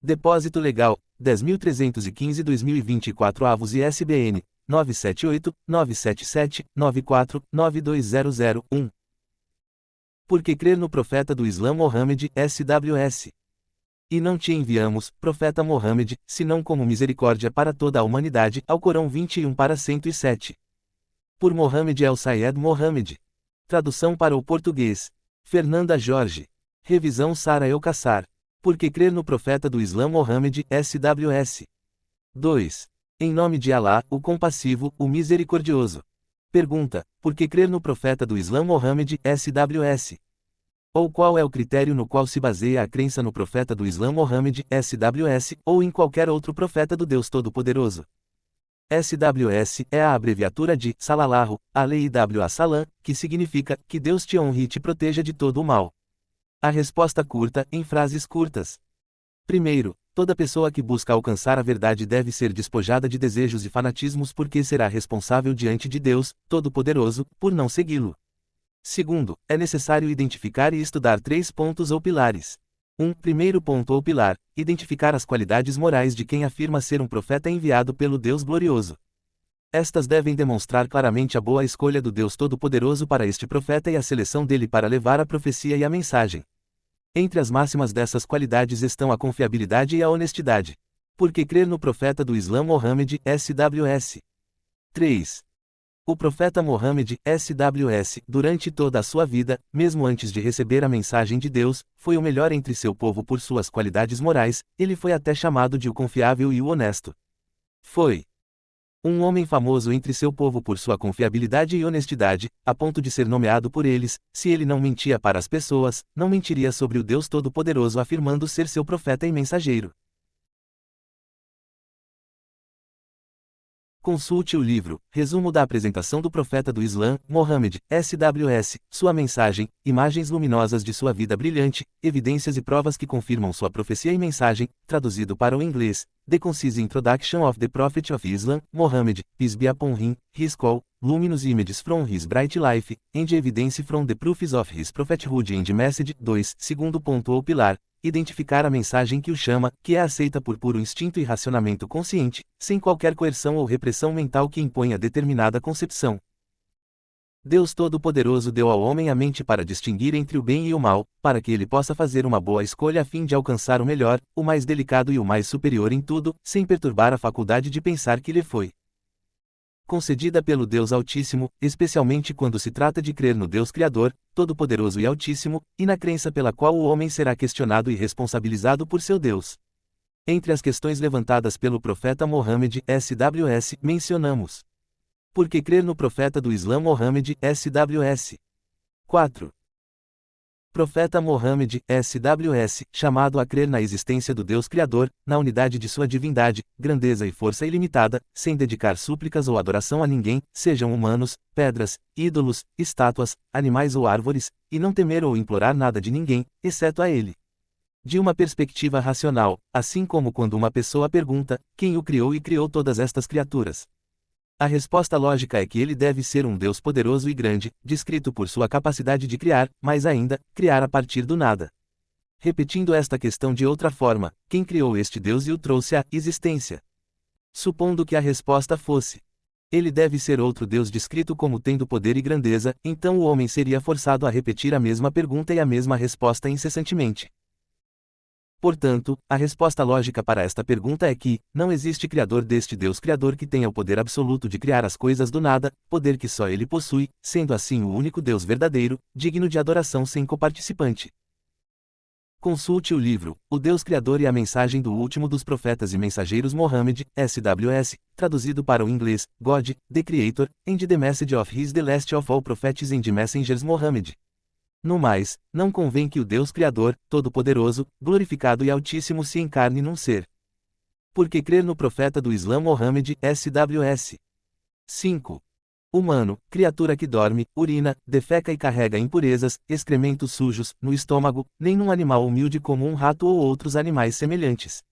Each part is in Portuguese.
Depósito Legal, 10.315-2024 avos ISBN, 978-977-94-9200-1. Por que crer no profeta do Islã Mohammed, SWS? E não te enviamos, profeta Mohammed, senão como misericórdia para toda a humanidade, Alcorão 21:107. Por Mohammed El-Sayed Mohammed. Tradução para o português. Fernanda Jorge. Revisão Sara El-Kassar. Por que crer no profeta do Islã Mohammed, SWS? 2. Em nome de Alá, o compassivo, o misericordioso. Pergunta: por que crer no profeta do Islã Mohammed, SWS? Ou qual é o critério no qual se baseia a crença no profeta do Islã Mohammed, SWS, ou em qualquer outro profeta do Deus Todo-Poderoso? SWS é a abreviatura de Salallahu Alaihi wa Sallam, que significa que Deus te honre e te proteja de todo o mal. A resposta curta, em frases curtas. Primeiro, toda pessoa que busca alcançar a verdade deve ser despojada de desejos e fanatismos porque será responsável diante de Deus, Todo-Poderoso, por não segui-lo. Segundo, é necessário identificar e estudar 3 pontos ou pilares. Primeiro ponto ou pilar: identificar as qualidades morais de quem afirma ser um profeta enviado pelo Deus Glorioso. Estas devem demonstrar claramente a boa escolha do Deus Todo-Poderoso para este profeta e a seleção dele para levar a profecia e a mensagem. Entre as máximas dessas qualidades estão a confiabilidade e a honestidade. Por que crer no profeta do Islã Mohammed, SWS? 3. O profeta Mohammed, SWS, durante toda a sua vida, mesmo antes de receber a mensagem de Deus, foi o melhor entre seu povo por suas qualidades morais, ele foi até chamado de o confiável e o honesto. Foi um homem famoso entre seu povo por sua confiabilidade e honestidade, a ponto de ser nomeado por eles: se ele não mentia para as pessoas, não mentiria sobre o Deus Todo-Poderoso, afirmando ser seu profeta e mensageiro. Consulte o livro Resumo da apresentação do profeta do Islã, Mohammed, SWS, sua mensagem, imagens luminosas de sua vida brilhante, evidências e provas que confirmam sua profecia e mensagem, traduzido para o inglês, The Concise Introduction of the Prophet of Islam, Mohammed, peace be upon him, his call, luminous images from his bright life, and evidence from the proofs of his prophethood and message. 2. Segundo ponto ou pilar: identificar a mensagem que o chama, que é aceita por puro instinto e racionamento consciente, sem qualquer coerção ou repressão mental que imponha determinada concepção. Deus Todo-Poderoso deu ao homem a mente para distinguir entre o bem e o mal, para que ele possa fazer uma boa escolha a fim de alcançar o melhor, o mais delicado e o mais superior em tudo, sem perturbar a faculdade de pensar que lhe foi concedida pelo Deus Altíssimo, especialmente quando se trata de crer no Deus Criador, Todo-Poderoso e Altíssimo, e na crença pela qual o homem será questionado e responsabilizado por seu Deus. Entre as questões levantadas pelo profeta Mohammed, SWS, mencionamos: por que crer no profeta do Islã Mohammed, SWS? 4. Profeta Mohammed, SWS, chamado a crer na existência do Deus Criador, na unidade de sua divindade, grandeza e força ilimitada, sem dedicar súplicas ou adoração a ninguém, sejam humanos, pedras, ídolos, estátuas, animais ou árvores, e não temer ou implorar nada de ninguém, exceto a ele. De uma perspectiva racional, assim como quando uma pessoa pergunta: quem o criou e criou todas estas criaturas? A resposta lógica é que ele deve ser um Deus poderoso e grande, descrito por sua capacidade de criar, mas ainda, criar a partir do nada. Repetindo esta questão de outra forma: quem criou este Deus e o trouxe à existência? Supondo que a resposta fosse: ele deve ser outro Deus descrito como tendo poder e grandeza, então o homem seria forçado a repetir a mesma pergunta e a mesma resposta incessantemente. Portanto, a resposta lógica para esta pergunta é que não existe criador deste Deus Criador que tenha o poder absoluto de criar as coisas do nada, poder que só ele possui, sendo assim o único Deus verdadeiro, digno de adoração sem coparticipante. Consulte o livro O Deus Criador e a Mensagem do Último dos Profetas e Mensageiros Mohammed, SWS, traduzido para o inglês, God, the Creator, and the Message of His the Last of All Prophets and Messengers Mohammed. No mais, não convém que o Deus Criador, Todo-Poderoso, glorificado e Altíssimo se encarne num ser. Por que crer no profeta do Islã Mohammed, SWS? 5. Humano, criatura que dorme, urina, defeca e carrega impurezas, excrementos sujos, no estômago, nem num animal humilde como um rato ou outros animais semelhantes.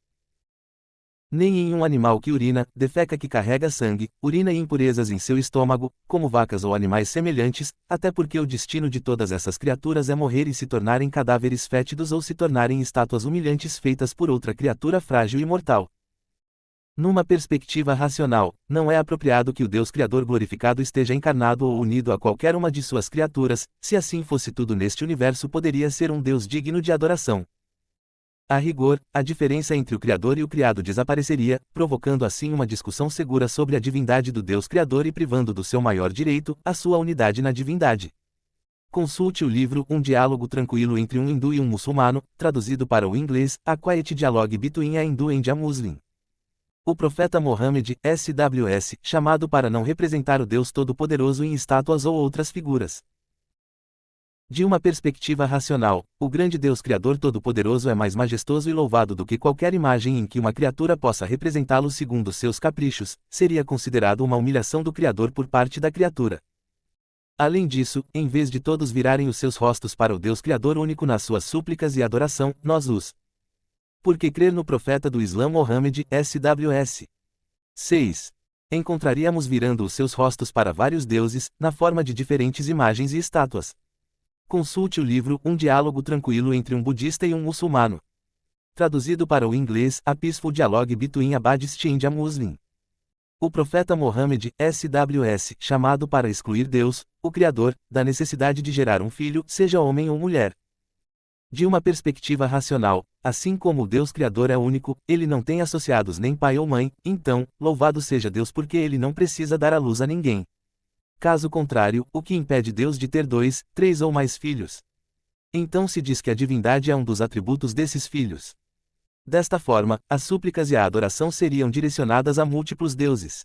Nem em um animal que urina, defeca que carrega sangue, urina e impurezas em seu estômago, como vacas ou animais semelhantes, até porque o destino de todas essas criaturas é morrer e se tornarem cadáveres fétidos ou se tornarem estátuas humilhantes feitas por outra criatura frágil e mortal. Numa perspectiva racional, não é apropriado que o Deus Criador glorificado esteja encarnado ou unido a qualquer uma de suas criaturas, se assim fosse tudo neste universo poderia ser um Deus digno de adoração. A rigor, a diferença entre o Criador e o criado desapareceria, provocando assim uma discussão segura sobre a divindade do Deus Criador e privando do seu maior direito, a sua unidade na divindade. Consulte o livro Um Diálogo Tranquilo entre um Hindu e um Muçulmano, traduzido para o inglês, A Quiet Dialogue Between a Hindu and a Muslim. O profeta Mohammed, SWS, chamado para não representar o Deus Todo-Poderoso em estátuas ou outras figuras. De uma perspectiva racional, o grande Deus Criador Todo-Poderoso é mais majestoso e louvado do que qualquer imagem em que uma criatura possa representá-lo segundo seus caprichos, seria considerado uma humilhação do Criador por parte da criatura. Além disso, em vez de todos virarem os seus rostos para o Deus Criador único nas suas súplicas e adoração, nós os. Porque crer no profeta do Islã Mohammed, SWS. 6. Encontraríamos virando os seus rostos para vários deuses, na forma de diferentes imagens e estátuas. Consulte o livro Um Diálogo Tranquilo entre um Budista e um Muçulmano. Traduzido para o inglês, A Peaceful Dialogue Between a Buddhist and a Muslim. O profeta Mohammed, SWS, chamado para excluir Deus, o Criador, da necessidade de gerar um filho, seja homem ou mulher. De uma perspectiva racional, assim como o Deus Criador é único, ele não tem associados nem pai ou mãe, então, louvado seja Deus porque ele não precisa dar à luz a ninguém. Caso contrário, o que impede Deus de ter 2, 3 ou mais filhos? Então se diz que a divindade é um dos atributos desses filhos. Desta forma, as súplicas e a adoração seriam direcionadas a múltiplos deuses.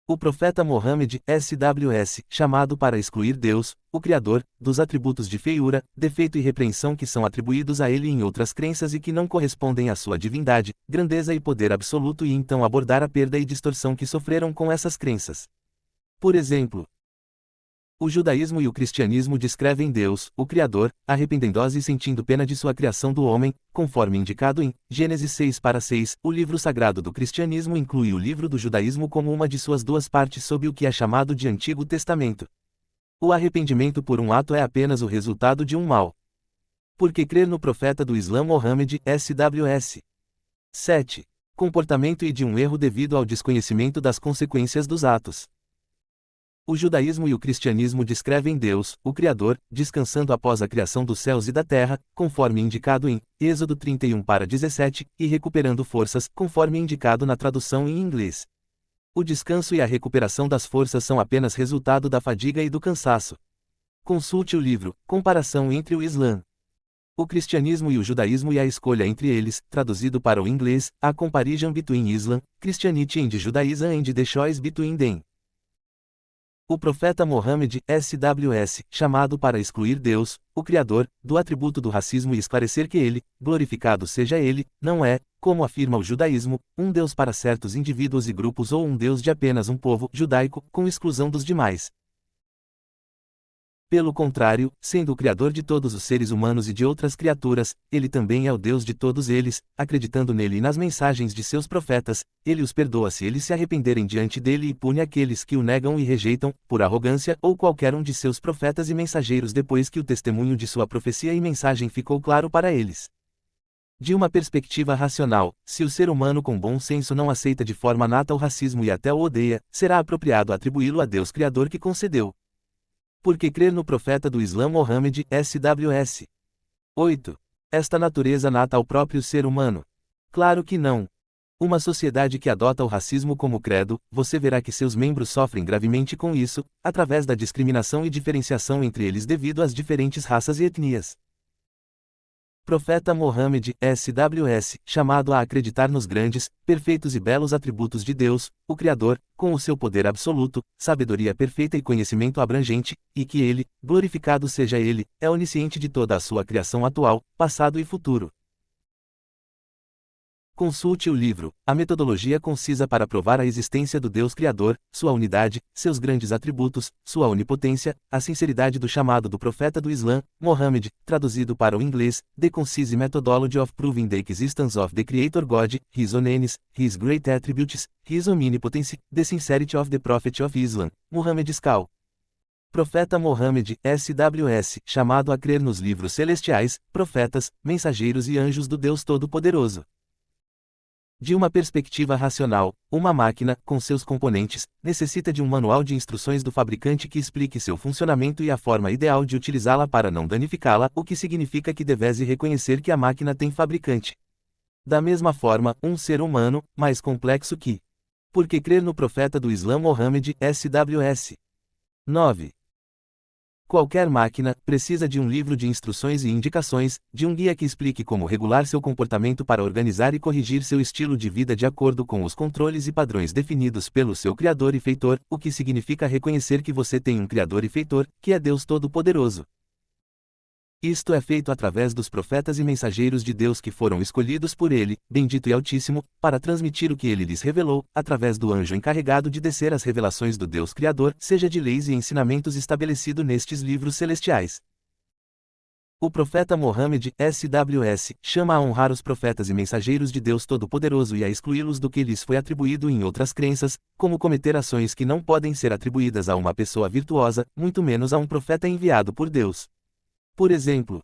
O profeta Mohammed, SWS, chamado para excluir Deus, o Criador, dos atributos de feiura, defeito e repreensão que são atribuídos a ele em outras crenças e que não correspondem à sua divindade, grandeza e poder absoluto e então abordar a perda e distorção que sofreram com essas crenças. Por exemplo, o judaísmo e o cristianismo descrevem Deus, o Criador, arrependendo-se e sentindo pena de sua criação do homem, conforme indicado em Gênesis 6:6. O livro sagrado do cristianismo inclui o livro do judaísmo como uma de suas duas partes sob o que é chamado de Antigo Testamento. O arrependimento por um ato é apenas o resultado de um mal. Porque crer no profeta do Islã Mohammed, SWS. 7. Comportamento e de um erro devido ao desconhecimento das consequências dos atos. O judaísmo e o cristianismo descrevem Deus, o Criador, descansando após a criação dos céus e da terra, conforme indicado em Êxodo 31:17, e recuperando forças, conforme indicado na tradução em inglês. O descanso e a recuperação das forças são apenas resultado da fadiga e do cansaço. Consulte o livro Comparação entre o Islã, o cristianismo e o judaísmo e a escolha entre eles, traduzido para o inglês, A Comparison Between Islam, Christianity and Judaism and the Choice Between Them. O profeta Mohammed, SWS, chamado para excluir Deus, o Criador, do atributo do racismo e esclarecer que ele, glorificado seja ele, não é, como afirma o judaísmo, um Deus para certos indivíduos e grupos ou um Deus de apenas um povo judaico, com exclusão dos demais. Pelo contrário, sendo o Criador de todos os seres humanos e de outras criaturas, ele também é o Deus de todos eles, acreditando nele e nas mensagens de seus profetas, ele os perdoa se eles se arrependerem diante dele e pune aqueles que o negam e rejeitam, por arrogância ou qualquer um de seus profetas e mensageiros depois que o testemunho de sua profecia e mensagem ficou claro para eles. De uma perspectiva racional, se o ser humano com bom senso não aceita de forma nata o racismo e até o odeia, será apropriado atribuí-lo a Deus Criador que concedeu. Porque crer no profeta do Islã Mohammed, SWS. 8. Esta natureza nata ao próprio ser humano? Claro que não. Uma sociedade que adota o racismo como credo, você verá que seus membros sofrem gravemente com isso, através da discriminação e diferenciação entre eles devido às diferentes raças e etnias. Profeta Mohammed, SWS, chamado a acreditar nos grandes, perfeitos e belos atributos de Deus, o Criador, com o seu poder absoluto, sabedoria perfeita e conhecimento abrangente, e que ele, glorificado seja ele, é onisciente de toda a sua criação atual, passado e futuro. Consulte o livro, A Metodologia Concisa para Provar a Existência do Deus Criador, Sua Unidade, Seus Grandes Atributos, Sua Onipotência, a Sinceridade do Chamado do Profeta do Islã, Mohammed, traduzido para o inglês, The Concise Methodology of Proving the Existence of the Creator God, His Onanis, His Great Attributes, His Omnipotence, The Sincerity of the Prophet of Islam, Muhammad Skal. Profeta Mohammed, SWS, chamado a crer nos livros celestiais, profetas, mensageiros e anjos do Deus Todo-Poderoso. De uma perspectiva racional, uma máquina, com seus componentes, necessita de um manual de instruções do fabricante que explique seu funcionamento e a forma ideal de utilizá-la para não danificá-la, o que significa que devese reconhecer que a máquina tem fabricante. Da mesma forma, um ser humano, mais complexo que. Porque crer no profeta do Islã Mohammed, SWS. 9. Qualquer máquina precisa de um livro de instruções e indicações, de um guia que explique como regular seu comportamento para organizar e corrigir seu estilo de vida de acordo com os controles e padrões definidos pelo seu Criador e Feitor, o que significa reconhecer que você tem um Criador e Feitor, que é Deus Todo-Poderoso. Isto é feito através dos profetas e mensageiros de Deus que foram escolhidos por Ele, bendito e altíssimo, para transmitir o que Ele lhes revelou, através do anjo encarregado de descer as revelações do Deus Criador, seja de leis e ensinamentos estabelecido nestes livros celestiais. O profeta Mohammed, SWS, chama a honrar os profetas e mensageiros de Deus Todo-Poderoso e a excluí-los do que lhes foi atribuído em outras crenças, como cometer ações que não podem ser atribuídas a uma pessoa virtuosa, muito menos a um profeta enviado por Deus. Por exemplo,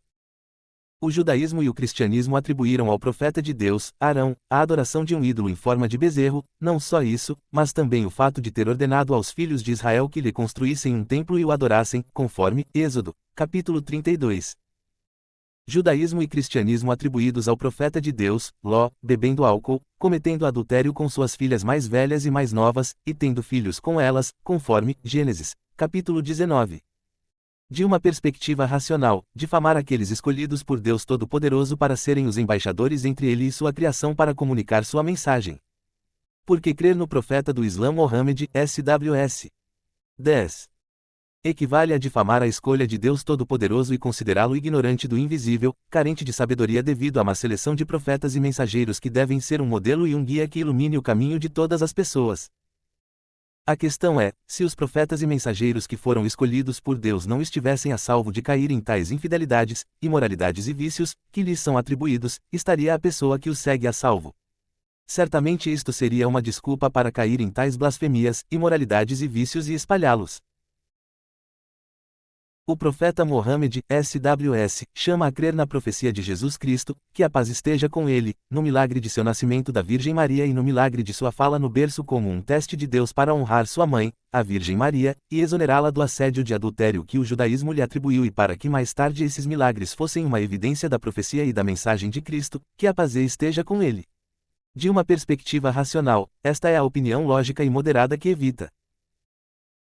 o judaísmo e o cristianismo atribuíram ao profeta de Deus, Arão, a adoração de um ídolo em forma de bezerro, não só isso, mas também o fato de ter ordenado aos filhos de Israel que lhe construíssem um templo e o adorassem, conforme Êxodo, capítulo 32. Judaísmo e cristianismo atribuídos ao profeta de Deus, Ló, bebendo álcool, cometendo adultério com suas filhas mais velhas e mais novas, e tendo filhos com elas, conforme Gênesis, capítulo 19. De uma perspectiva racional, difamar aqueles escolhidos por Deus Todo-Poderoso para serem os embaixadores entre ele e sua criação para comunicar sua mensagem. Porque crer no profeta do Islã Mohammed, SWS. 10. Equivale a difamar a escolha de Deus Todo-Poderoso e considerá-lo ignorante do invisível, carente de sabedoria devido a uma seleção de profetas e mensageiros que devem ser um modelo e um guia que ilumine o caminho de todas as pessoas. A questão é, se os profetas e mensageiros que foram escolhidos por Deus não estivessem a salvo de cair em tais infidelidades, imoralidades e vícios, que lhes são atribuídos, estaria a pessoa que os segue a salvo. Certamente isto seria uma desculpa para cair em tais blasfemias, imoralidades e vícios e espalhá-los. O profeta Mohammed, SWS, chama a crer na profecia de Jesus Cristo, que a paz esteja com ele, no milagre de seu nascimento da Virgem Maria e no milagre de sua fala no berço como um teste de Deus para honrar sua mãe, a Virgem Maria, e exonerá-la do assédio de adultério que o judaísmo lhe atribuiu e para que mais tarde esses milagres fossem uma evidência da profecia e da mensagem de Cristo, que a paz esteja com ele. De uma perspectiva racional, esta é a opinião lógica e moderada que evita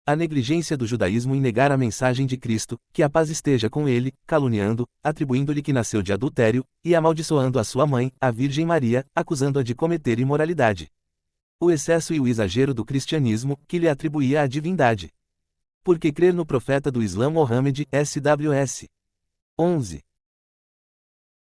a negligência do judaísmo em negar a mensagem de Cristo, que a paz esteja com ele, caluniando, atribuindo-lhe que nasceu de adultério, e amaldiçoando a sua mãe, a Virgem Maria, acusando-a de cometer imoralidade. O excesso e o exagero do cristianismo, que lhe atribuía a divindade. Porque crer no profeta do Islã Mohammed, SWS. 11.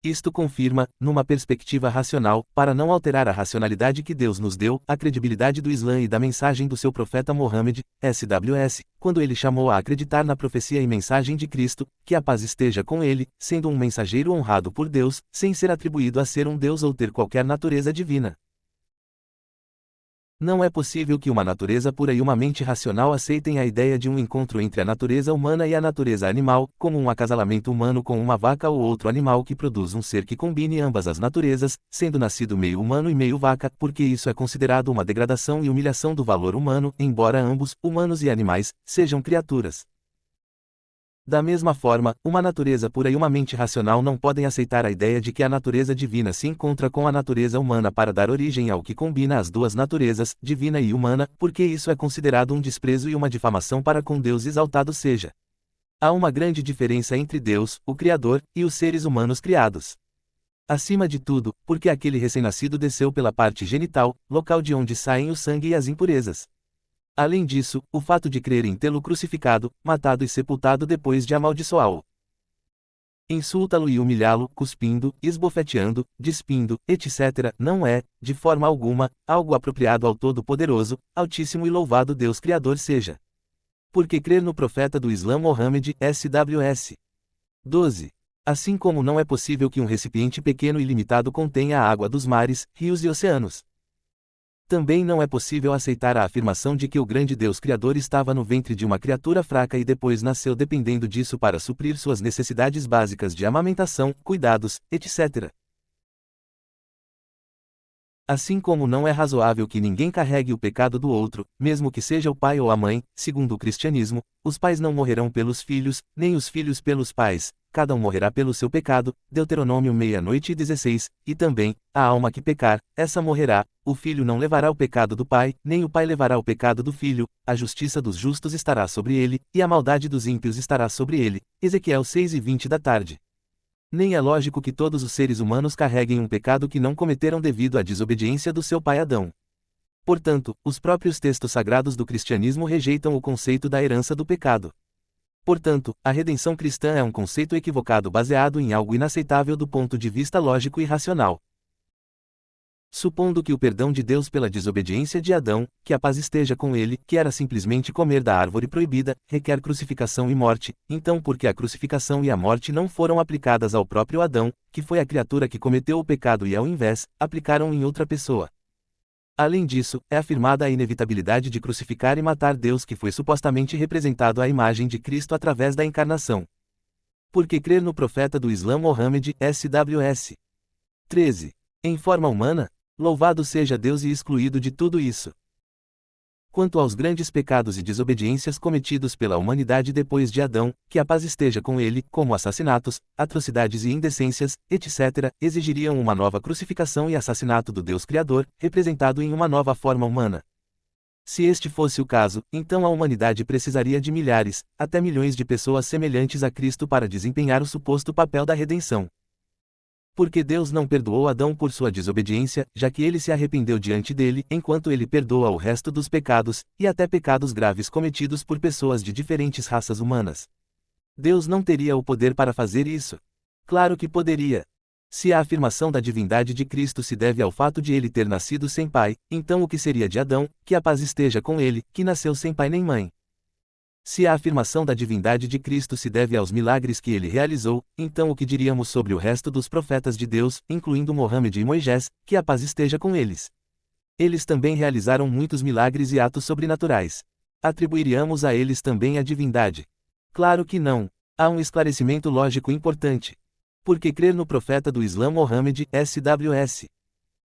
Isto confirma, numa perspectiva racional, para não alterar a racionalidade que Deus nos deu, a credibilidade do Islã e da mensagem do seu profeta Mohammed, SWS, quando ele chamou a acreditar na profecia e mensagem de Cristo, que a paz esteja com ele, sendo um mensageiro honrado por Deus, sem ser atribuído a ser um Deus ou ter qualquer natureza divina. Não é possível que uma natureza pura e uma mente racional aceitem a ideia de um encontro entre a natureza humana e a natureza animal, como um acasalamento humano com uma vaca ou outro animal que produz um ser que combine ambas as naturezas, sendo nascido meio humano e meio vaca, porque isso é considerado uma degradação e humilhação do valor humano, embora ambos, humanos e animais, sejam criaturas. Da mesma forma, uma natureza pura e uma mente racional não podem aceitar a ideia de que a natureza divina se encontra com a natureza humana para dar origem ao que combina as duas naturezas, divina e humana, porque isso é considerado um desprezo e uma difamação para com Deus exaltado seja. Há uma grande diferença entre Deus, o Criador, e os seres humanos criados. Acima de tudo, porque aquele recém-nascido desceu pela parte genital, local de onde saem o sangue e as impurezas. Além disso, o fato de crer em tê-lo crucificado, matado e sepultado depois de amaldiçoá-lo. Insultá-lo e humilhá-lo, cuspindo, esbofeteando, despindo, etc., não é, de forma alguma, algo apropriado ao Todo-Poderoso, Altíssimo e Louvado Deus Criador seja. Porque crer no profeta do Islã Mohammed, SWS. 12. Assim como não é possível que um recipiente pequeno e limitado contenha a água dos mares, rios e oceanos. Também não é possível aceitar a afirmação de que o grande Deus Criador estava no ventre de uma criatura fraca e depois nasceu dependendo disso para suprir suas necessidades básicas de amamentação, cuidados, etc. Assim como não é razoável que ninguém carregue o pecado do outro, mesmo que seja o pai ou a mãe, segundo o cristianismo, os pais não morrerão pelos filhos, nem os filhos pelos pais, cada um morrerá pelo seu pecado, Deuteronômio 6:16, e também, a alma que pecar, essa morrerá, o filho não levará o pecado do pai, nem o pai levará o pecado do filho, a justiça dos justos estará sobre ele, e a maldade dos ímpios estará sobre ele, Ezequiel 6:20 da tarde. Nem é lógico que todos os seres humanos carreguem um pecado que não cometeram devido à desobediência do seu pai Adão. Portanto, os próprios textos sagrados do cristianismo rejeitam o conceito da herança do pecado. Portanto, a redenção cristã é um conceito equivocado baseado em algo inaceitável do ponto de vista lógico e racional. Supondo que o perdão de Deus pela desobediência de Adão, que a paz esteja com ele, que era simplesmente comer da árvore proibida, requer crucificação e morte, então por que a crucificação e a morte não foram aplicadas ao próprio Adão, que foi a criatura que cometeu o pecado e ao invés, aplicaram em outra pessoa? Além disso, é afirmada a inevitabilidade de crucificar e matar Deus que foi supostamente representado à imagem de Cristo através da encarnação. Porque crer no profeta do Islã Mohammed, SWS. 13. Em forma humana? Louvado seja Deus e excluído de tudo isso. Quanto aos grandes pecados e desobediências cometidos pela humanidade depois de Adão, que a paz esteja com ele, como assassinatos, atrocidades e indecências, etc., exigiriam uma nova crucificação e assassinato do Deus Criador, representado em uma nova forma humana. Se este fosse o caso, então a humanidade precisaria de milhares, até milhões de pessoas semelhantes a Cristo para desempenhar o suposto papel da redenção. Porque Deus não perdoou Adão por sua desobediência, já que ele se arrependeu diante dele, enquanto ele perdoa o resto dos pecados, e até pecados graves cometidos por pessoas de diferentes raças humanas. Deus não teria o poder para fazer isso? Claro que poderia. Se a afirmação da divindade de Cristo se deve ao fato de ele ter nascido sem pai, então o que seria de Adão, que a paz esteja com ele, que nasceu sem pai nem mãe? Se a afirmação da divindade de Cristo se deve aos milagres que ele realizou, então o que diríamos sobre o resto dos profetas de Deus, incluindo Mohammed e Moisés, que a paz esteja com eles? Eles também realizaram muitos milagres e atos sobrenaturais. Atribuiríamos a eles também a divindade? Claro que não. Há um esclarecimento lógico importante. Porque crer no profeta do Islã Mohammed, SWS.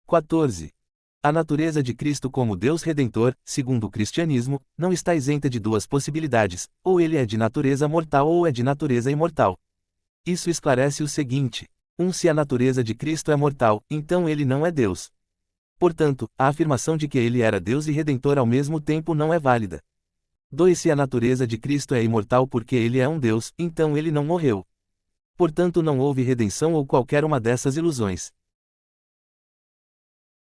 14. A natureza de Cristo como Deus Redentor, segundo o cristianismo, não está isenta de duas possibilidades, ou ele é de natureza mortal ou é de natureza imortal. Isso esclarece o seguinte: se a natureza de Cristo é mortal, então ele não é Deus. Portanto, a afirmação de que ele era Deus e Redentor ao mesmo tempo não é válida. 2. Se a natureza de Cristo é imortal porque ele é um Deus, então ele não morreu. Portanto não houve redenção ou qualquer uma dessas ilusões.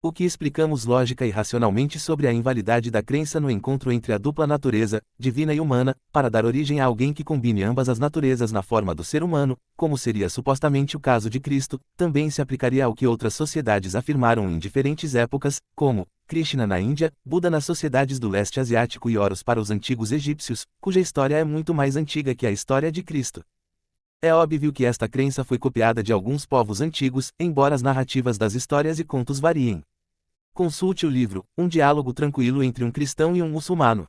O que explicamos lógica e racionalmente sobre a invalidade da crença no encontro entre a dupla natureza, divina e humana, para dar origem a alguém que combine ambas as naturezas na forma do ser humano, como seria supostamente o caso de Cristo, também se aplicaria ao que outras sociedades afirmaram em diferentes épocas, como Krishna na Índia, Buda nas sociedades do leste asiático e Horus para os antigos egípcios, cuja história é muito mais antiga que a história de Cristo. É óbvio que esta crença foi copiada de alguns povos antigos, embora as narrativas das histórias e contos variem. Consulte o livro Um Diálogo Tranquilo entre um Cristão e um Muçulmano.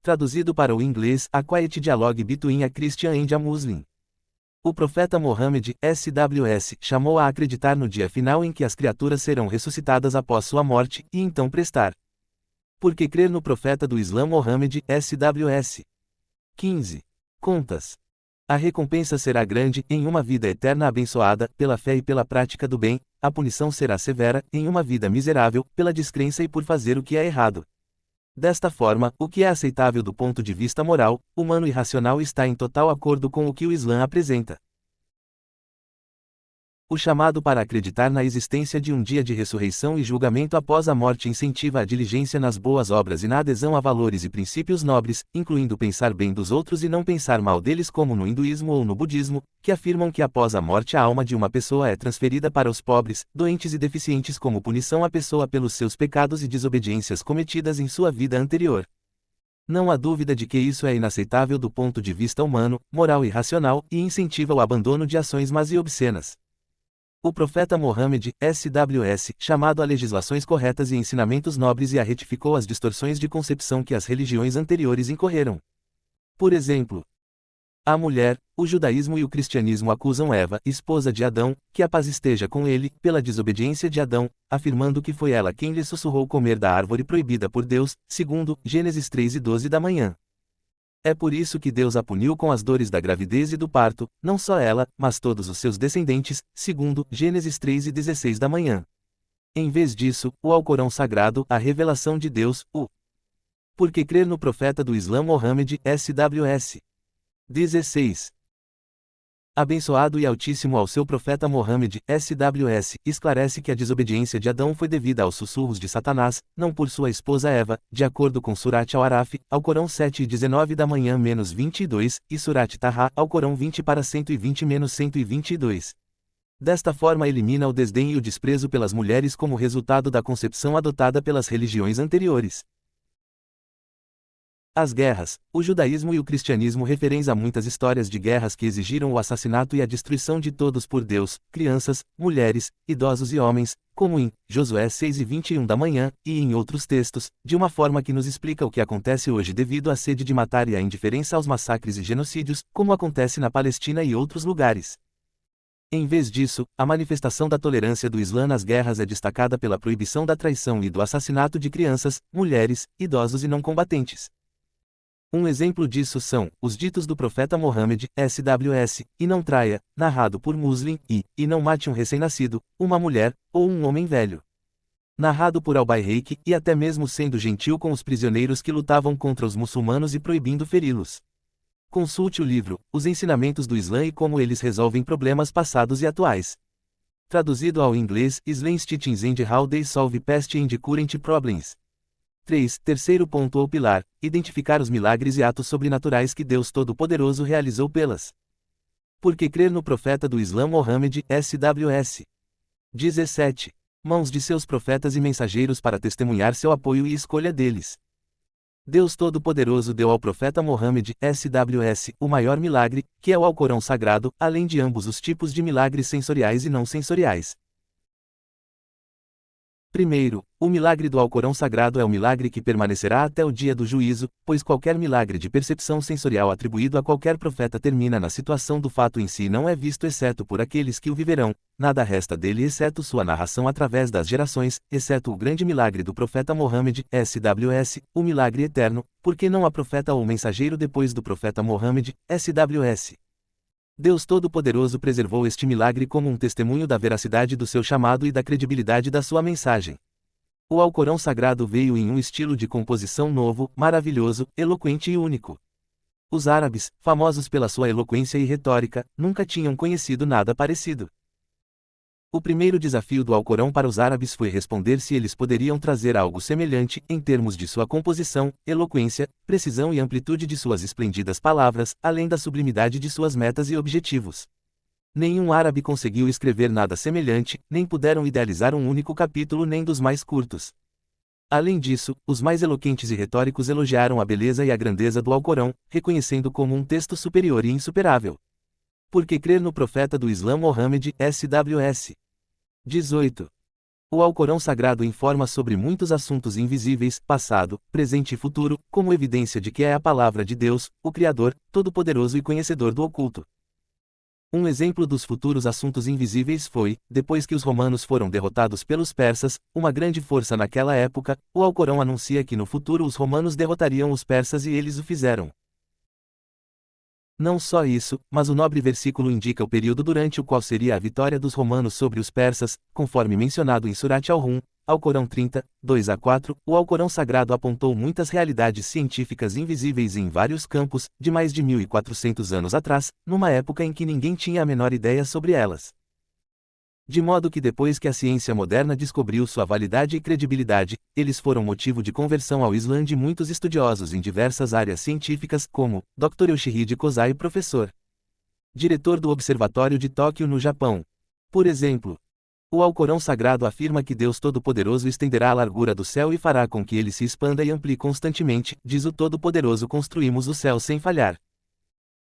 Traduzido para o inglês, A Quiet Dialogue Between a Christian and a Muslim. O profeta Mohammed, SWS, chamou a acreditar no dia final em que as criaturas serão ressuscitadas após sua morte, e então prestar. Porque crer no profeta do Islã Mohammed, SWS. 15. Contas. A recompensa será grande, em uma vida eterna abençoada, pela fé e pela prática do bem, a punição será severa, em uma vida miserável, pela descrença e por fazer o que é errado. Desta forma, o que é aceitável do ponto de vista moral, humano e racional está em total acordo com o que o Islã apresenta. O chamado para acreditar na existência de um dia de ressurreição e julgamento após a morte incentiva a diligência nas boas obras e na adesão a valores e princípios nobres, incluindo pensar bem dos outros e não pensar mal deles, como no hinduísmo ou no budismo, que afirmam que após a morte a alma de uma pessoa é transferida para os pobres, doentes e deficientes como punição à pessoa pelos seus pecados e desobediências cometidas em sua vida anterior. Não há dúvida de que isso é inaceitável do ponto de vista humano, moral e racional, e incentiva o abandono de ações más e obscenas. O profeta Mohammed, SWS, chamado a legislações corretas e ensinamentos nobres e a retificou as distorções de concepção que as religiões anteriores incorreram. Por exemplo, a mulher, o judaísmo e o cristianismo acusam Eva, esposa de Adão, que a paz esteja com ele, pela desobediência de Adão, afirmando que foi ela quem lhe sussurrou comer da árvore proibida por Deus, segundo Gênesis 3:12 da manhã. É por isso que Deus a puniu com as dores da gravidez e do parto, não só ela, mas todos os seus descendentes, segundo Gênesis 3:16 da manhã. Em vez disso, o Alcorão Sagrado, a revelação de Deus, Porque crer no profeta do Islã Mohammed, SWS. 16. Abençoado e altíssimo ao seu profeta Mohammed, SWS, esclarece que a desobediência de Adão foi devida aos sussurros de Satanás, não por sua esposa Eva, de acordo com Surat Al-Araf, Alcorão 7:19 da manhã-22, e Surat Taha, Alcorão 20:120-122. Desta forma elimina o desdém e o desprezo pelas mulheres como resultado da concepção adotada pelas religiões anteriores. As guerras, o judaísmo e o cristianismo referem a muitas histórias de guerras que exigiram o assassinato e a destruição de todos por Deus, crianças, mulheres, idosos e homens, como em Josué 6:21 da manhã, e em outros textos, de uma forma que nos explica o que acontece hoje devido à sede de matar e à indiferença aos massacres e genocídios, como acontece na Palestina e outros lugares. Em vez disso, a manifestação da tolerância do Islã nas guerras é destacada pela proibição da traição e do assassinato de crianças, mulheres, idosos e não combatentes. Um exemplo disso são os ditos do profeta Mohammed, SWS, e não traia, narrado por Muslim, e não mate um recém-nascido, uma mulher, ou um homem velho. Narrado por Al-Bayhaqi, e até mesmo sendo gentil com os prisioneiros que lutavam contra os muçulmanos e proibindo feri-los. Consulte o livro, Os Ensinamentos do Islã e como eles resolvem problemas passados e atuais. Traduzido ao inglês, Islam's Teachings and How They Solve Past and Current Problems. 3. Terceiro ponto ou pilar, identificar os milagres e atos sobrenaturais que Deus Todo-Poderoso realizou pelas. Porque crer no profeta do Islã Mohammed, SWS. 17. Mãos de seus profetas e mensageiros para testemunhar seu apoio e escolha deles. Deus Todo-Poderoso deu ao profeta Mohammed, SWS, o maior milagre, que é o Alcorão Sagrado, além de ambos os tipos de milagres sensoriais e não sensoriais. Primeiro, o milagre do Alcorão Sagrado é o milagre que permanecerá até o dia do juízo, pois qualquer milagre de percepção sensorial atribuído a qualquer profeta termina na situação do fato em si e não é visto exceto por aqueles que o viverão, nada resta dele exceto sua narração através das gerações, exceto o grande milagre do profeta Mohammed, SWS, o milagre eterno, porque não há profeta ou mensageiro depois do profeta Mohammed, SWS. Deus Todo-Poderoso preservou este milagre como um testemunho da veracidade do seu chamado e da credibilidade da sua mensagem. O Alcorão Sagrado veio em um estilo de composição novo, maravilhoso, eloquente e único. Os árabes, famosos pela sua eloquência e retórica, nunca tinham conhecido nada parecido. O primeiro desafio do Alcorão para os árabes foi responder se eles poderiam trazer algo semelhante, em termos de sua composição, eloquência, precisão e amplitude de suas esplêndidas palavras, além da sublimidade de suas metas e objetivos. Nenhum árabe conseguiu escrever nada semelhante, nem puderam idealizar um único capítulo nem dos mais curtos. Além disso, os mais eloquentes e retóricos elogiaram a beleza e a grandeza do Alcorão, reconhecendo como um texto superior e insuperável. Porque crer no profeta do Islã Mohammed, SWS. 18. O Alcorão Sagrado informa sobre muitos assuntos invisíveis, passado, presente e futuro, como evidência de que é a palavra de Deus, o Criador, Todo-Poderoso e conhecedor do oculto. Um exemplo dos futuros assuntos invisíveis foi, depois que os romanos foram derrotados pelos persas, uma grande força naquela época, o Alcorão anuncia que no futuro os romanos derrotariam os persas e eles o fizeram. Não só isso, mas o nobre versículo indica o período durante o qual seria a vitória dos romanos sobre os persas, conforme mencionado em Surat Al-Rum, Alcorão 30, 2-4, o Alcorão Sagrado apontou muitas realidades científicas invisíveis em vários campos, de mais de 1400 anos atrás, numa época em que ninguém tinha a menor ideia sobre elas. De modo que depois que a ciência moderna descobriu sua validade e credibilidade, eles foram motivo de conversão ao Islã de muitos estudiosos em diversas áreas científicas, como Dr. Yoshihide Kozai, professor, diretor do Observatório de Tóquio no Japão. Por exemplo, o Alcorão Sagrado afirma que Deus Todo-Poderoso estenderá a largura do céu e fará com que ele se expanda e amplie constantemente, diz o Todo-Poderoso: construímos o céu sem falhar.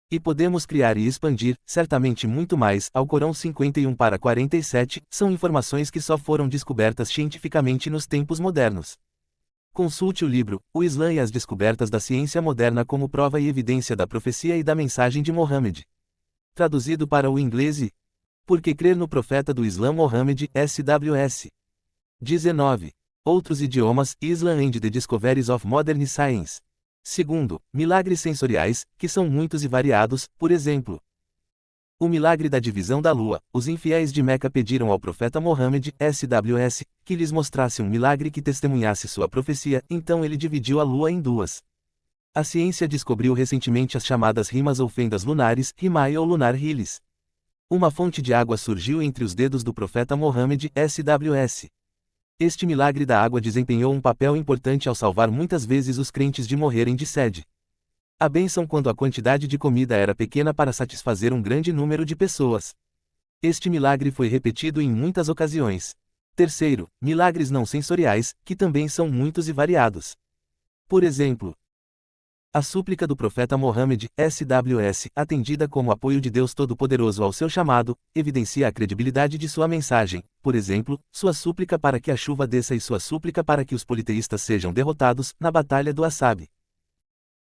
E podemos criar e expandir, certamente muito mais. Alcorão 51:47, são informações que só foram descobertas cientificamente nos tempos modernos. Consulte o livro, O Islã e as Descobertas da Ciência Moderna como Prova e Evidência da Profecia e da Mensagem de Mohammed. Traduzido para o inglês e Por que crer no profeta do Islã Mohammed, SWS. 19. Outros idiomas, Islam and the Discoveries of Modern Science. Segundo, milagres sensoriais, que são muitos e variados, por exemplo, o milagre da divisão da lua. Os infiéis de Meca pediram ao profeta Mohammed, SWS, que lhes mostrasse um milagre que testemunhasse sua profecia, então ele dividiu a lua em duas. A ciência descobriu recentemente as chamadas rimas ou fendas lunares, Rimai ou Lunar Hills. Uma fonte de água surgiu entre os dedos do profeta Mohammed, SWS. Este milagre da água desempenhou um papel importante ao salvar muitas vezes os crentes de morrerem de sede. A bênção quando a quantidade de comida era pequena para satisfazer um grande número de pessoas. Este milagre foi repetido em muitas ocasiões. Terceiro, milagres não sensoriais, que também são muitos e variados. Por exemplo, a súplica do profeta Mohammed, SWS, atendida como apoio de Deus Todo-Poderoso ao seu chamado, evidencia a credibilidade de sua mensagem. Por exemplo, sua súplica para que a chuva desça e sua súplica para que os politeístas sejam derrotados, na Batalha do Assab.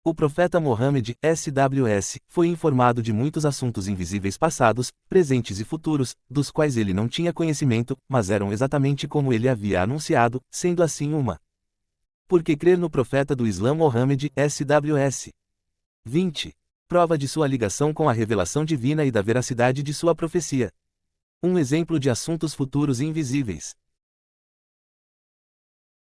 O profeta Mohammed, SWS, foi informado de muitos assuntos invisíveis passados, presentes e futuros, dos quais ele não tinha conhecimento, mas eram exatamente como ele havia anunciado, sendo assim uma. Por que crer no profeta do Islã Mohammed, SWS. 20. Prova de sua ligação com a revelação divina e da veracidade de sua profecia. Um exemplo de assuntos futuros e invisíveis.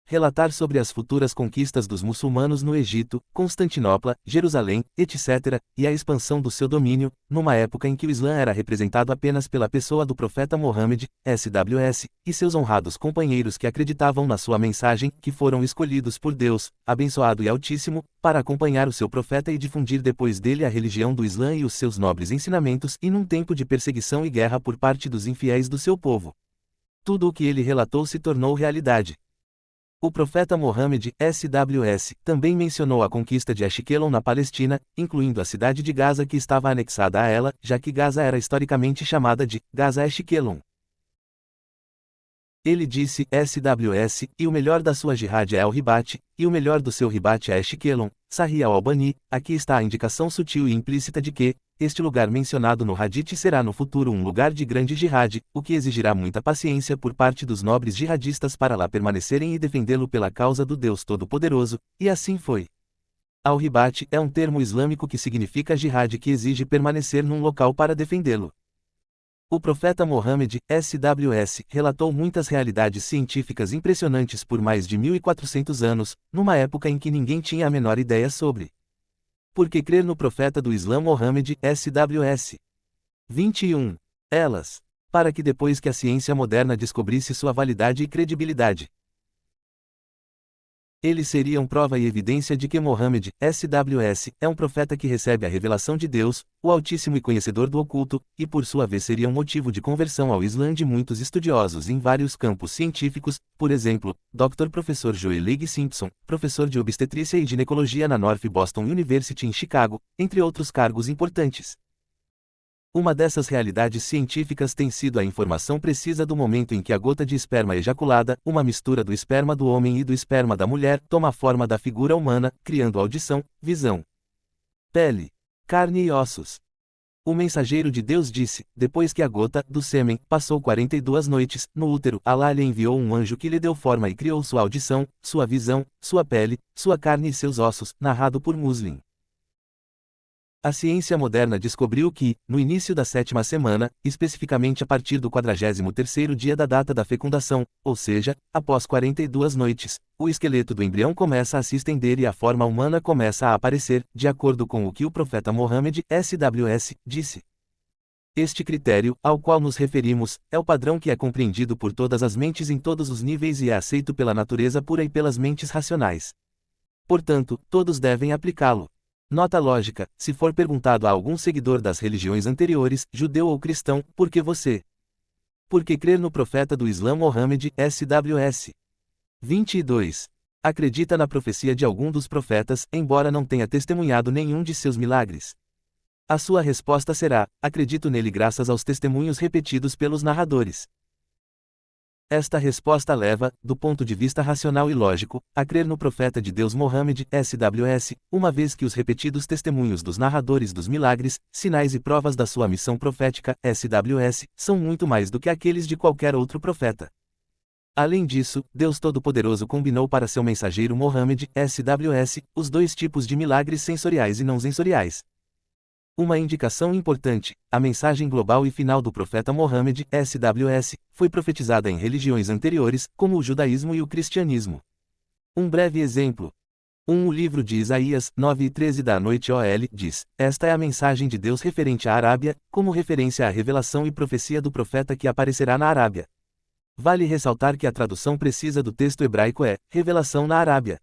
Relatar sobre as futuras conquistas dos muçulmanos no Egito, Constantinopla, Jerusalém, etc., e a expansão do seu domínio, numa época em que o Islã era representado apenas pela pessoa do profeta Mohammed, SWS, e seus honrados companheiros que acreditavam na sua mensagem, que foram escolhidos por Deus, abençoado e altíssimo, para acompanhar o seu profeta e difundir depois dele a religião do Islã e os seus nobres ensinamentos, e num tempo de perseguição e guerra por parte dos infiéis do seu povo. Tudo o que ele relatou se tornou realidade. O profeta Mohammed, SWS, também mencionou a conquista de Ashkelon na Palestina, incluindo a cidade de Gaza que estava anexada a ela, já que Gaza era historicamente chamada de Gaza Ashkelon. Ele disse, SWS, e o melhor da sua jihad é o ribate, e o melhor do seu ribate é Ashkelon, Sahih al-Albani. Aqui está a indicação sutil e implícita de que, este lugar mencionado no Hadith será no futuro um lugar de grande jihad, o que exigirá muita paciência por parte dos nobres jihadistas para lá permanecerem e defendê-lo pela causa do Deus Todo-Poderoso, e assim foi. Al-Ribat é um termo islâmico que significa jihad que exige permanecer num local para defendê-lo. O profeta Mohammed, SWS, relatou muitas realidades científicas impressionantes por mais de 1400 anos, numa época em que ninguém tinha a menor ideia sobre. Por que crer no profeta do Islã Mohammed, SWS. 21. Elas. Para que depois que a ciência moderna descobrisse sua validade e credibilidade, eles seriam prova e evidência de que Mohammed, SWS, é um profeta que recebe a revelação de Deus, o Altíssimo e conhecedor do oculto, e por sua vez seriam motivo de conversão ao Islã de muitos estudiosos em vários campos científicos, por exemplo, Dr. Professor Joel League Simpson, professor de obstetrícia e ginecologia na North Boston University em Chicago, entre outros cargos importantes. Uma dessas realidades científicas tem sido a informação precisa do momento em que a gota de esperma ejaculada, uma mistura do esperma do homem e do esperma da mulher, toma a forma da figura humana, criando audição, visão, pele, carne e ossos. O mensageiro de Deus disse, depois que a gota, do sêmen, passou 42 noites, no útero, Alá lhe enviou um anjo que lhe deu forma e criou sua audição, sua visão, sua pele, sua carne e seus ossos, narrado por Muslim. A ciência moderna descobriu que, no início da 7ª semana, especificamente a partir do 43º dia da data da fecundação, ou seja, após 42 noites, o esqueleto do embrião começa a se estender e a forma humana começa a aparecer, de acordo com o que o profeta Mohammed, SWS, disse. Este critério, ao qual nos referimos, é o padrão que é compreendido por todas as mentes em todos os níveis e é aceito pela natureza pura e pelas mentes racionais. Portanto, todos devem aplicá-lo. Nota lógica: se for perguntado a algum seguidor das religiões anteriores, judeu ou cristão, por que você? Por que crer no profeta do Islã Mohammed, SWS? 22. Acredita na profecia de algum dos profetas, embora não tenha testemunhado nenhum de seus milagres? A sua resposta será: acredito nele graças aos testemunhos repetidos pelos narradores. Esta resposta leva, do ponto de vista racional e lógico, a crer no profeta de Deus Mohammed, SWS, uma vez que os repetidos testemunhos dos narradores dos milagres, sinais e provas da sua missão profética, SWS, são muito mais do que aqueles de qualquer outro profeta. Além disso, Deus Todo-Poderoso combinou para seu mensageiro Mohammed, SWS, os dois tipos de milagres sensoriais e não sensoriais. Uma indicação importante: a mensagem global e final do profeta Mohammed, SWS, foi profetizada em religiões anteriores, como o judaísmo e o cristianismo. Um breve exemplo. O livro de Isaías, 9:13 da noite OL, diz: esta é a mensagem de Deus referente à Arábia, como referência à revelação e profecia do profeta que aparecerá na Arábia. Vale ressaltar que a tradução precisa do texto hebraico é revelação na Arábia.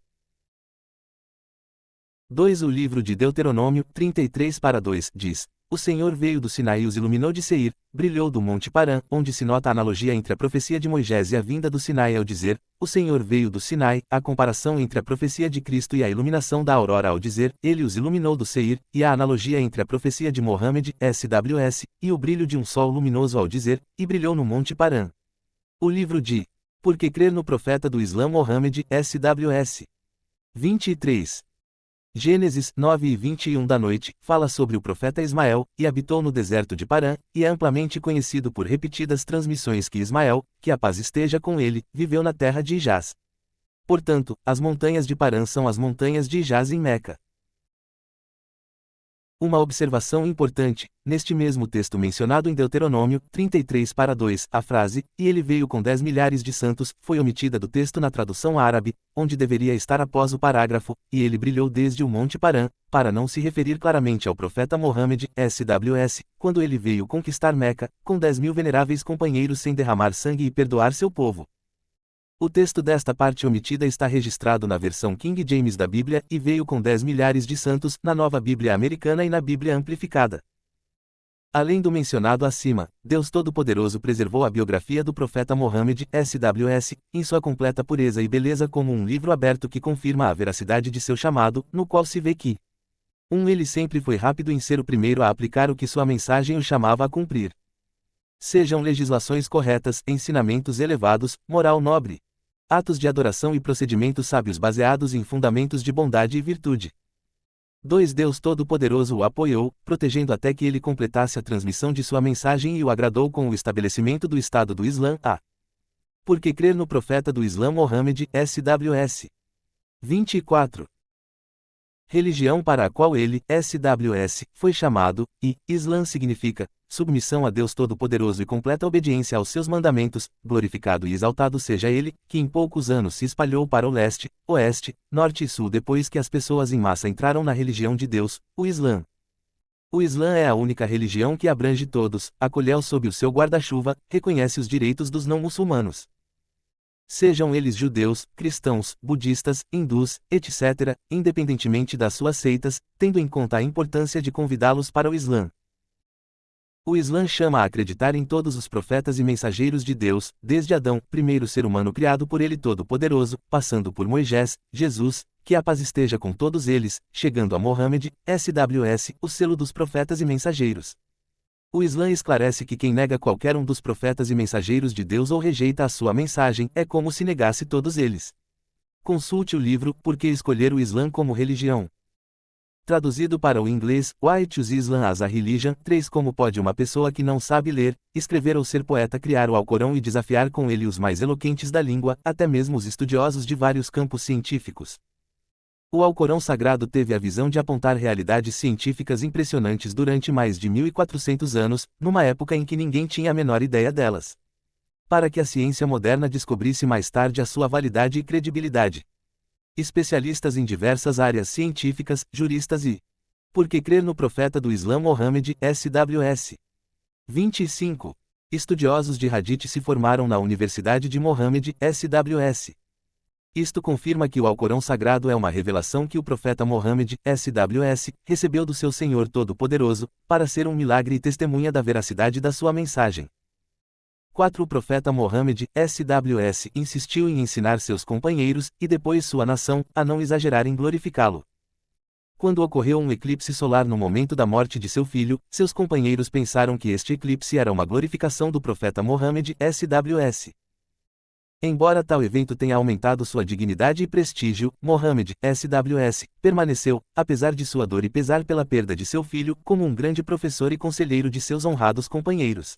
2. O livro de Deuteronômio, 33:2, diz: o Senhor veio do Sinai e os iluminou de Seir, brilhou do Monte Parã, onde se nota a analogia entre a profecia de Moisés e a vinda do Sinai ao dizer: o Senhor veio do Sinai, a comparação entre a profecia de Cristo e a iluminação da aurora ao dizer: ele os iluminou do Seir, e a analogia entre a profecia de Mohammed, SWS, e o brilho de um sol luminoso ao dizer: e brilhou no Monte Parã. O livro de Por que crer no profeta do Islã Mohammed, SWS. 23. Gênesis 9:21 da noite, fala sobre o profeta Ismael, e habitou no deserto de Parã, e é amplamente conhecido por repetidas transmissões que Ismael, que a paz esteja com ele, viveu na terra de Hijaz. Portanto, as montanhas de Parã são as montanhas de Hijaz em Meca. Uma observação importante: neste mesmo texto mencionado em Deuteronômio 33:2, a frase, e ele veio com 10 milhares de santos, foi omitida do texto na tradução árabe, onde deveria estar após o parágrafo, e ele brilhou desde o Monte Parã, para não se referir claramente ao profeta Mohammed, SWS, quando ele veio conquistar Meca, com 10.000 veneráveis companheiros sem derramar sangue e perdoar seu povo. O texto desta parte omitida está registrado na versão King James da Bíblia e veio com 10 milhares de santos na Nova Bíblia Americana e na Bíblia Amplificada. Além do mencionado acima, Deus Todo-Poderoso preservou a biografia do profeta Mohammed, SWS, em sua completa pureza e beleza como um livro aberto que confirma a veracidade de seu chamado, no qual se vê que ele sempre foi rápido em ser o primeiro a aplicar o que sua mensagem o chamava a cumprir. Sejam legislações corretas, ensinamentos elevados, moral nobre, atos de adoração e procedimentos sábios baseados em fundamentos de bondade e virtude. 2. Deus Todo-Poderoso o apoiou, protegendo até que ele completasse a transmissão de sua mensagem e o agradou com o estabelecimento do Estado do Islã. Por que crer no profeta do Islã Mohammed, SWS. 24. Religião para a qual ele, SWS, foi chamado, e Islã significa submissão a Deus Todo-Poderoso e completa obediência aos seus mandamentos, glorificado e exaltado seja ele, que em poucos anos se espalhou para o leste, oeste, norte e sul depois que as pessoas em massa entraram na religião de Deus, o Islã. O Islã é a única religião que abrange todos, acolheu sob o seu guarda-chuva, reconhece os direitos dos não-muçulmanos. Sejam eles judeus, cristãos, budistas, hindus, etc., independentemente das suas seitas, tendo em conta a importância de convidá-los para o Islã. O Islã chama a acreditar em todos os profetas e mensageiros de Deus, desde Adão, primeiro ser humano criado por ele Todo-Poderoso, passando por Moisés, Jesus, que a paz esteja com todos eles, chegando a Mohammed, SWS, o selo dos profetas e mensageiros. O Islã esclarece que quem nega qualquer um dos profetas e mensageiros de Deus ou rejeita a sua mensagem é como se negasse todos eles. Consulte o livro Por que escolher o Islã como religião? Traduzido para o inglês, Why Choose Islam as a Religion? 3. Como pode uma pessoa que não sabe ler, escrever ou ser poeta criar o Alcorão e desafiar com ele os mais eloquentes da língua, até mesmo os estudiosos de vários campos científicos? O Alcorão Sagrado teve a visão de apontar realidades científicas impressionantes durante mais de 1400 anos, numa época em que ninguém tinha a menor ideia delas. Para que a ciência moderna descobrisse mais tarde a sua validade e credibilidade. Especialistas em diversas áreas científicas, juristas e por que crer no profeta do Islã Mohammed, SWS. 25. Estudiosos de Hadith se formaram na Universidade de Mohammed, SWS. Isto confirma que o Alcorão Sagrado é uma revelação que o profeta Mohammed, SWS, recebeu do seu Senhor Todo-Poderoso, para ser um milagre e testemunha da veracidade da sua mensagem. 4. O profeta Mohammed, SWS, insistiu em ensinar seus companheiros, e depois sua nação, a não exagerar em glorificá-lo. Quando ocorreu um eclipse solar no momento da morte de seu filho, seus companheiros pensaram que este eclipse era uma glorificação do profeta Mohammed, SWS. Embora tal evento tenha aumentado sua dignidade e prestígio, Mohammed, SWS, permaneceu, apesar de sua dor e pesar pela perda de seu filho, como um grande professor e conselheiro de seus honrados companheiros.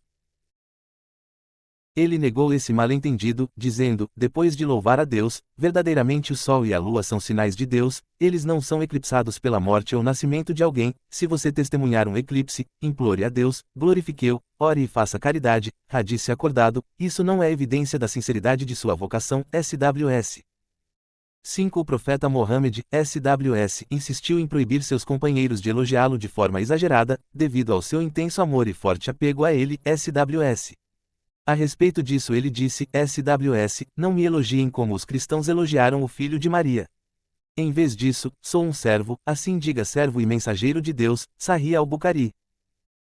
Ele negou esse mal-entendido, dizendo, depois de louvar a Deus, verdadeiramente o sol e a lua são sinais de Deus, eles não são eclipsados pela morte ou nascimento de alguém. Se você testemunhar um eclipse, implore a Deus, glorifique-o, ore e faça caridade, hadith acordado, isso não é evidência da sinceridade de sua vocação, SWS. 5. O profeta Mohammed, SWS, insistiu em proibir seus companheiros de elogiá-lo de forma exagerada, devido ao seu intenso amor e forte apego a ele, SWS. A respeito disso ele disse, SWS, não me elogiem como os cristãos elogiaram o filho de Maria. Em vez disso, sou um servo, assim diga servo e mensageiro de Deus, Sahih al-Bukhari.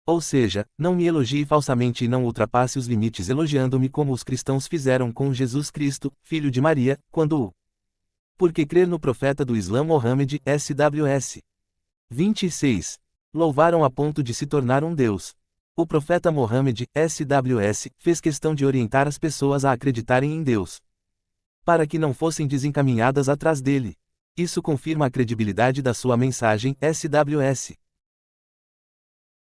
Ou seja, não me elogie falsamente e não ultrapasse os limites elogiando-me como os cristãos fizeram com Jesus Cristo, filho de Maria, quando o porque crer no profeta do Islã Mohammed, SWS. 26. Louvaram a ponto de se tornar um Deus. O profeta Mohammed, SWS, fez questão de orientar as pessoas a acreditarem em Deus, para que não fossem desencaminhadas atrás dele. Isso confirma a credibilidade da sua mensagem, SWS.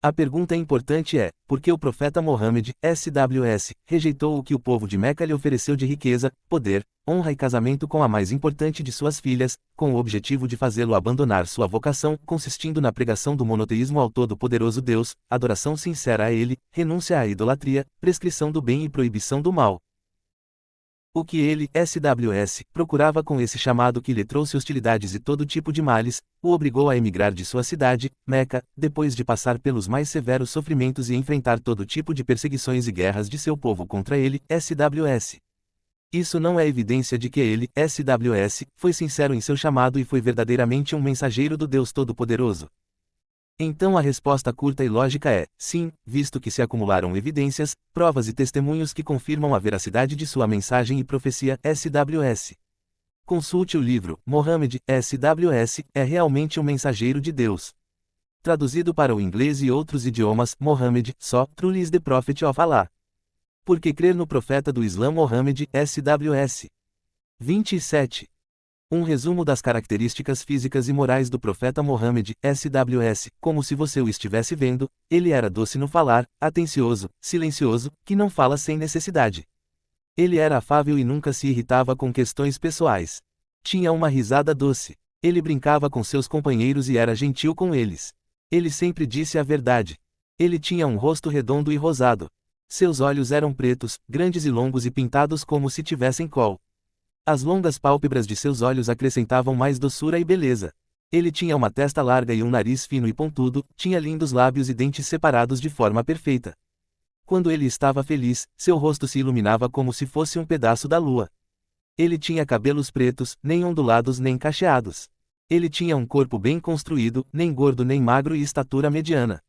A pergunta importante é, por que o profeta Mohammed, SWS, rejeitou o que o povo de Meca lhe ofereceu de riqueza, poder, honra e casamento com a mais importante de suas filhas, com o objetivo de fazê-lo abandonar sua vocação, consistindo na pregação do monoteísmo ao Todo-Poderoso Deus, adoração sincera a Ele, renúncia à idolatria, prescrição do bem e proibição do mal. O que ele, SWS, procurava com esse chamado que lhe trouxe hostilidades e todo tipo de males, o obrigou a emigrar de sua cidade, Meca, depois de passar pelos mais severos sofrimentos e enfrentar todo tipo de perseguições e guerras de seu povo contra ele, SWS. Isso não é evidência de que ele, SWS, foi sincero em seu chamado e foi verdadeiramente um mensageiro do Deus Todo-Poderoso. Então a resposta curta e lógica é, sim, visto que se acumularam evidências, provas e testemunhos que confirmam a veracidade de sua mensagem e profecia, SWS. Consulte o livro, Mohammed, SWS, é realmente um mensageiro de Deus. Traduzido para o inglês e outros idiomas, Mohammed, só, truly is the prophet of Allah. Porque crer no profeta do Islã Mohammed, SWS. 27. Um resumo das características físicas e morais do profeta Mohammed, SWS, como se você o estivesse vendo, ele era doce no falar, atencioso, silencioso, que não fala sem necessidade. Ele era afável e nunca se irritava com questões pessoais. Tinha uma risada doce. Ele brincava com seus companheiros e era gentil com eles. Ele sempre disse a verdade. Ele tinha um rosto redondo e rosado. Seus olhos eram pretos, grandes e longos e pintados como se tivessem col. As longas pálpebras de seus olhos acrescentavam mais doçura e beleza. Ele tinha uma testa larga e um nariz fino e pontudo, tinha lindos lábios e dentes separados de forma perfeita. Quando ele estava feliz, seu rosto se iluminava como se fosse um pedaço da lua. Ele tinha cabelos pretos, nem ondulados nem cacheados. Ele tinha um corpo bem construído, nem gordo nem magro e estatura mediana.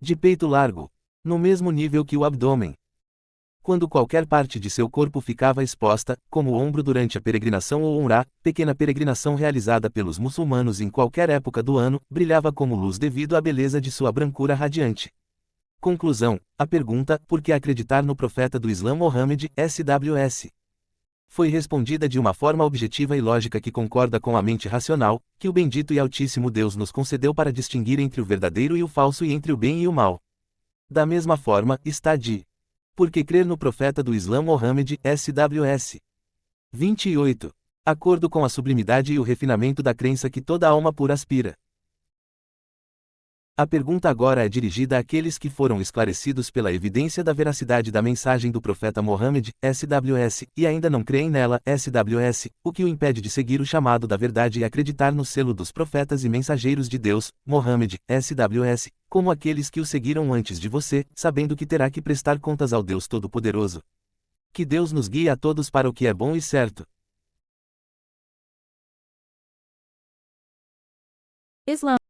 De peito largo, no mesmo nível que o abdômen. Quando qualquer parte de seu corpo ficava exposta, como o ombro durante a peregrinação ou umrá, pequena peregrinação realizada pelos muçulmanos em qualquer época do ano, brilhava como luz devido à beleza de sua brancura radiante. Conclusão: a pergunta, por que acreditar no profeta do Islã Mohammed, SWS? Foi respondida de uma forma objetiva e lógica que concorda com a mente racional, que o bendito e altíssimo Deus nos concedeu para distinguir entre o verdadeiro e o falso e entre o bem e o mal. Da mesma forma, está de porque crer no profeta do Islã Mohammed, SWS. 28. Acordo com a sublimidade e o refinamento da crença que toda alma pura aspira. A pergunta agora é dirigida àqueles que foram esclarecidos pela evidência da veracidade da mensagem do profeta Mohammed, SWS, e ainda não creem nela, SWS, o que o impede de seguir o chamado da verdade e acreditar no selo dos profetas e mensageiros de Deus, Mohammed, SWS, como aqueles que o seguiram antes de você, sabendo que terá que prestar contas ao Deus Todo-Poderoso. Que Deus nos guie a todos para o que é bom e certo. Islam